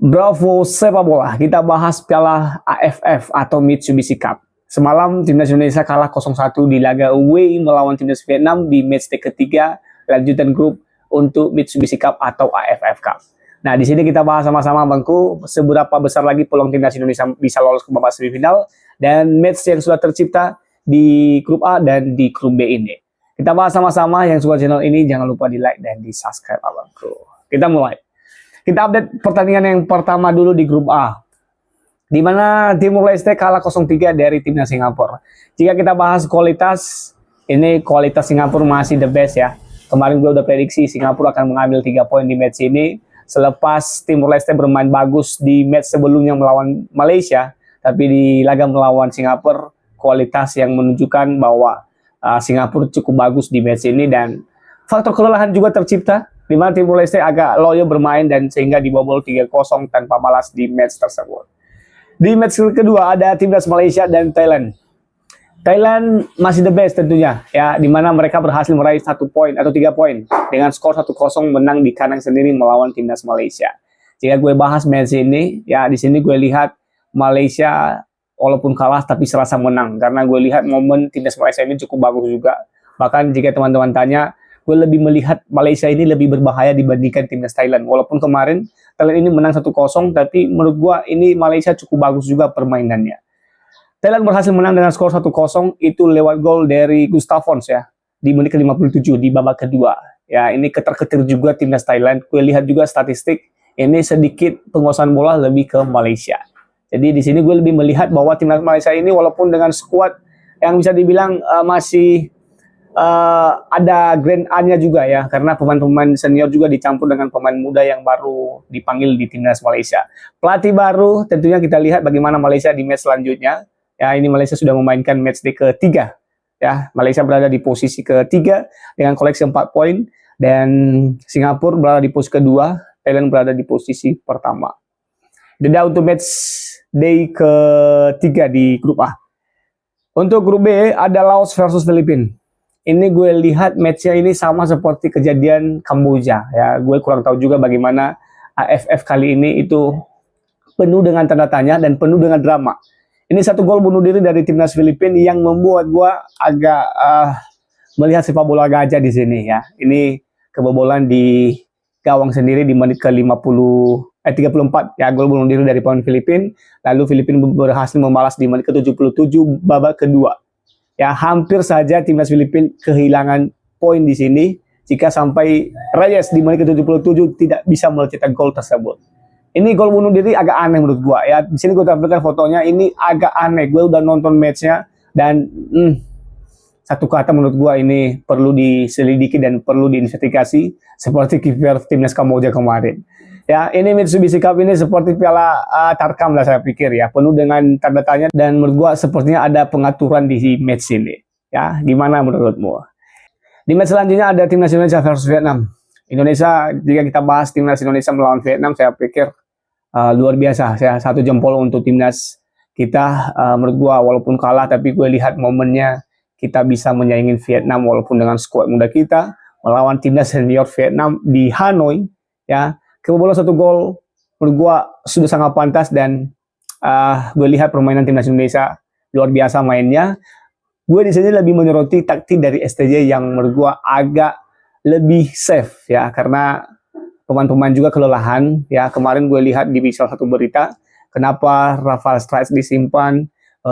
Bravo sepak bola, kita bahas Piala AFF atau Mitsubishi Cup. Semalam timnas Indonesia kalah 0-1 di laga away melawan timnas Vietnam di matchday ketiga lanjutan grup untuk Mitsubishi Cup atau AFF Cup. Nah, di sini kita bahas sama-sama Bangku, seberapa besar lagi peluang timnas Indonesia bisa lolos ke babak semifinal dan match yang sudah tercipta di grup A dan di grup B ini. Kita bahas sama-sama. Yang suka channel ini jangan lupa di like dan di subscribe Bangku. Kita mulai. Kita update pertandingan yang pertama dulu di grup A, di mana Timor Leste kalah 0-3 dari timnas Singapura. Jika kita bahas kualitas, ini kualitas Singapura masih the best ya. Kemarin gue udah prediksi Singapura akan mengambil 3 poin di match ini. Selepas Timor Leste bermain bagus di match sebelumnya melawan Malaysia, tapi di laga melawan Singapura, kualitas yang menunjukkan bahwa Singapura cukup bagus di match ini dan faktor kelelahan juga tercipta, di mana Timor Leste agak loyo bermain dan sehingga dibobol 3-0 tanpa balas di match tersebut. Di match kedua ada timnas Malaysia dan Thailand. Thailand masih the best tentunya ya, di mana mereka berhasil meraih 1 poin atau 3 poin dengan skor 1-0 menang di kandang sendiri melawan timnas Malaysia. Jika gue bahas match ini ya, di sini gue lihat Malaysia walaupun kalah tapi serasa menang karena gue lihat momen timnas Malaysia ini cukup bagus juga. Bahkan jika teman-teman tanya, gue lebih melihat Malaysia ini lebih berbahaya dibandingkan timnas Thailand. Walaupun kemarin Thailand ini menang 1-0, tapi menurut gue ini Malaysia cukup bagus juga permainannya. Thailand berhasil menang dengan skor 1-0 itu lewat gol dari Gustafsson ya di menit ke-57 di babak kedua. Ya, ini ketar-ketir juga timnas Thailand. Gue lihat juga statistik ini sedikit penguasaan bola lebih ke Malaysia. Jadi di sini gue lebih melihat bahwa timnas Malaysia ini walaupun dengan skuad yang bisa dibilang masih ada Grand A-nya juga ya, karena pemain-pemain senior juga dicampur dengan pemain muda yang baru dipanggil di timnas Malaysia. Pelatih baru, tentunya kita lihat bagaimana Malaysia di match selanjutnya. Ya, ini Malaysia sudah memainkan matchday ketiga. Ya, Malaysia berada di posisi ketiga dengan koleksi 4 poin dan Singapura berada di posisi kedua, Thailand berada di posisi pertama. Jeda untuk matchday ketiga di grup A. Untuk grup B ada Laos versus Filipina. Ini gue lihat matchnya ini sama seperti kejadian Kamboja ya. Gue kurang tahu juga bagaimana AFF kali ini itu penuh dengan tanda tanya dan penuh dengan drama. Ini 1 gol bunuh diri dari timnas Filipina yang membuat gue agak melihat sepak bola gajah di sini ya. Ini kebobolan di gawang sendiri di menit ke-34 ya, gol bunuh diri dari pemain Filipina. Lalu Filipina berhasil membalas di menit ke-77 babak kedua. Ya, hampir saja timnas Filipina kehilangan poin di sini jika sampai Reyes di menit ke-77 tidak bisa mencetak gol tersebut. Ini gol bunuh diri agak aneh menurut gua ya. Di sini gua tampilkan fotonya, ini agak aneh. Gua udah nonton matchnya dan satu kata menurut gua ini perlu diselidiki dan perlu diinvestigasi seperti kiper timnas Kamboja kemarin. Ya, ini Mitsubishi Cup ini seperti piala Tarkam lah saya pikir ya, penuh dengan tanda tanya dan menurut gua sepertinya ada pengaturan di match ini. Ya, gimana menurutmu? Di match selanjutnya ada timnas Indonesia versus Vietnam. Indonesia, jika kita bahas timnas Indonesia melawan Vietnam, saya pikir luar biasa. Saya 1 jempol untuk timnas kita. Menurut gua walaupun kalah tapi gue lihat momennya kita bisa menyaingin Vietnam walaupun dengan skuad muda kita melawan timnas senior Vietnam di Hanoi ya. Kebobolan 1 gol menurut gua sudah sangat pantas dan gue lihat permainan timnas Indonesia luar biasa mainnya. Gue di sini lebih menyoroti taktik dari STJ yang menurut gua agak lebih safe ya, karena pemain-pemain juga kelelahan ya. Kemarin gue lihat di salah satu berita kenapa Rafael Strauss disimpan,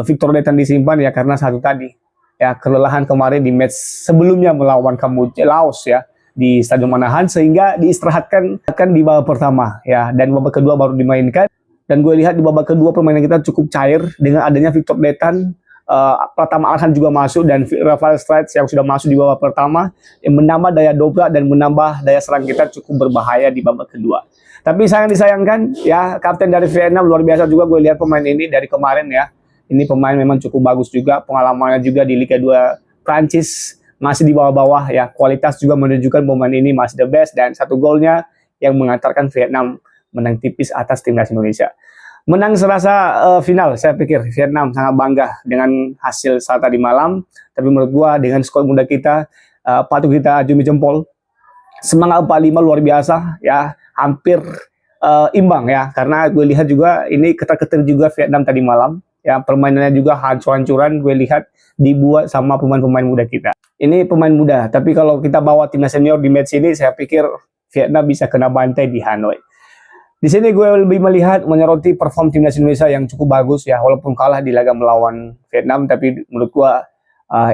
Victor Letan disimpan ya karena satu tadi ya, kelelahan kemarin di match sebelumnya melawan Kamboja Laos ya di Stadion Manahan, sehingga diistirahatkan di babak pertama ya, dan babak kedua baru dimainkan. Dan gue lihat di babak kedua permainan kita cukup cair dengan adanya Victor Letan, Pratama Arhan juga masuk dan Rafael Strauss yang sudah masuk di babak pertama yang menambah daya dobrak dan menambah daya serang kita cukup berbahaya di babak kedua. Tapi sangat disayangkan ya, kapten dari Vietnam luar biasa juga gue lihat pemain ini dari kemarin ya. Ini pemain memang cukup bagus juga, pengalamannya juga di Liga 2 Prancis masih di bawah-bawah ya, kualitas juga menunjukkan pemain ini masih the best dan 1 golnya yang mengantarkan Vietnam menang tipis atas timnas Indonesia. Menang serasa final, saya pikir Vietnam sangat bangga dengan hasil saat tadi malam, tapi menurut gua dengan skor muda kita patut kita acungi jempol. Semangat 45 luar biasa ya, hampir imbang ya, karena gue lihat juga ini ketar-ketir juga Vietnam tadi malam ya, permainannya juga hancur-hancuran gue lihat dibuat sama pemain-pemain muda kita. Ini pemain muda, tapi kalau kita bawa timnas senior di match ini, saya pikir Vietnam bisa kena bantai di Hanoi. Di sini gue lebih melihat menyoroti perform timnas Indonesia yang cukup bagus ya, walaupun kalah di laga melawan Vietnam, tapi menurut gue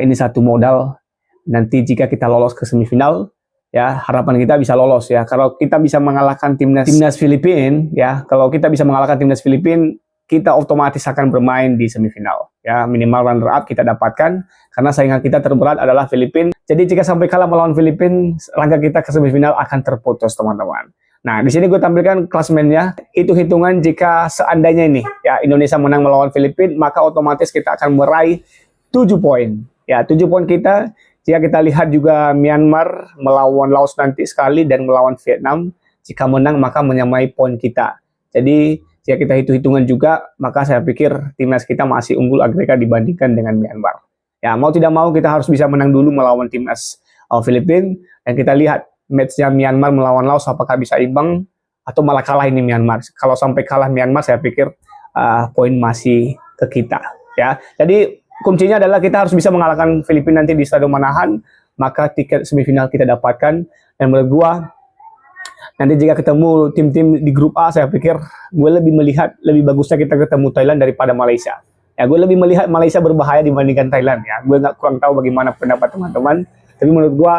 ini satu modal nanti jika kita lolos ke semifinal ya, harapan kita bisa lolos ya. Kalau kita bisa mengalahkan timnas Filipina ya, kalau kita bisa mengalahkan timnas Filipina, kita otomatis akan bermain di semifinal ya, minimal runner up kita dapatkan karena saingan kita terberat adalah Filipina. Jadi jika sampai kalah melawan Filipina, langkah kita ke semifinal akan terputus teman-teman. Nah, di sini gue tampilkan klasemennya. Itu hitungan jika seandainya ini ya Indonesia menang melawan Filipina, maka otomatis kita akan meraih 7 poin. Ya, 7 poin kita. Jika kita lihat juga Myanmar melawan Laos nanti sekali dan melawan Vietnam, jika menang maka menyamai poin kita. Jadi, jika kita hitung-hitungan juga, maka saya pikir timnas kita masih unggul agregat dibandingkan dengan Myanmar. Ya, mau tidak mau kita harus bisa menang dulu melawan timnas Filipina, dan kita lihat matchnya Myanmar melawan Laos apakah bisa imbang atau malah kalah ini Myanmar. Kalau sampai kalah Myanmar, saya pikir poin masih ke kita ya. Jadi kuncinya adalah kita harus bisa mengalahkan Filipina nanti di Stadion Manahan, maka tiket semifinal kita dapatkan. Dan menurut gua nanti jika ketemu tim-tim di grup A, saya pikir gue lebih melihat lebih bagusnya kita ketemu Thailand daripada Malaysia. Ya, gue lebih melihat Malaysia berbahaya dibandingkan Thailand ya. Gue nggak kurang tahu bagaimana pendapat teman-teman, tapi menurut gua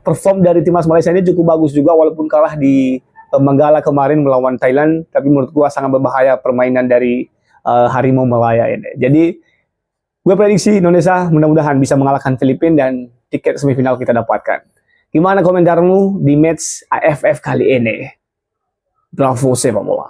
perform dari timnas Malaysia ini cukup bagus juga walaupun kalah di Manggala kemarin melawan Thailand, tapi menurut gua sangat berbahaya permainan dari Harimau Malaya ini. Jadi gue prediksi Indonesia mudah-mudahan bisa mengalahkan Filipina dan tiket semifinal kita dapatkan. Gimana komentarmu di match AFF kali ini? Bravo sepak bola.